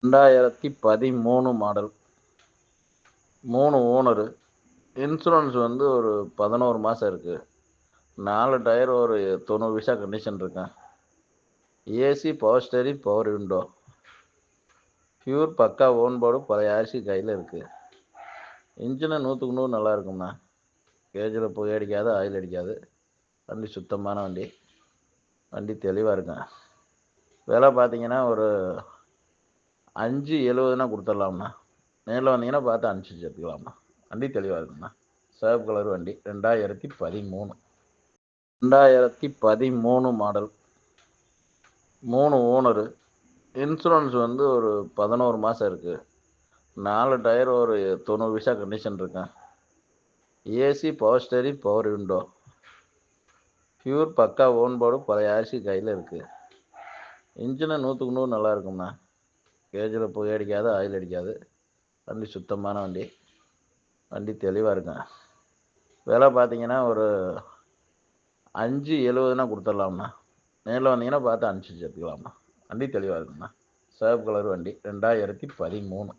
2013 model. 3 owner. Insurance வந்து ஒரு 11 மாசம் இருக்கு. 4 டயர் ஒரு 90 பைசா கண்டிஷன் இருக்குங்க. AC, power steering, power window. Pure பக்கா ஓன் போர்டு பழைய ஆர்சி கையில் இருக்கு. இன்ஜினை 100க்கு 100 நல்லா இருக்கும்ண்ணா. கேஜில் புகை அடிக்காது, ஆயில் அடிக்காது. வண்டி சுத்தமான வண்டி. வண்டி தெளிவாக இருக்குங்க. விலை பார்த்தீங்கன்னா ஒரு 5,70னா கொடுத்துடலாம்ண்ணா. நேரில் வந்தீங்கன்னா பார்த்து அனுசரிச்சு எடுத்துக்கலாம்ண்ணா. வண்டி தெளிவாக இருக்குண்ணா. சிவப்பு கலர் வண்டி. 2013 மாடல். 3 ஓனரு. இன்சூரன்ஸ் வந்து ஒரு 11 மாசம் இருக்கு. 4 டயர் ஒரு 90 பைசா கண்டிஷன் இருக்குங்க. AC, power steering, power window. Pure பக்கா ஓன் போர்டு பழைய ஆர்சி கையில் இருக்கு. இன்ஜினை 100க்கு 100 நல்லா இருக்கும்ண்ணா. கேஜில் புகை அடிக்காது, ஆயில் அடிக்காது. வண்டி சுத்தமான வண்டி. வண்டி தெளிவாக இருக்குங்க. விலை பார்த்தீங்கன்னா ஒரு 5,70னா கொடுத்துடலாம்ண்ணா. நேரில் வந்தீங்கன்னா பார்த்து அனுசரிச்சு எடுத்துக்கலாம்ண்ணா. வண்டி தெளிவாக இருக்குண்ணா. சிவப்பு கலர் வண்டி. 2013.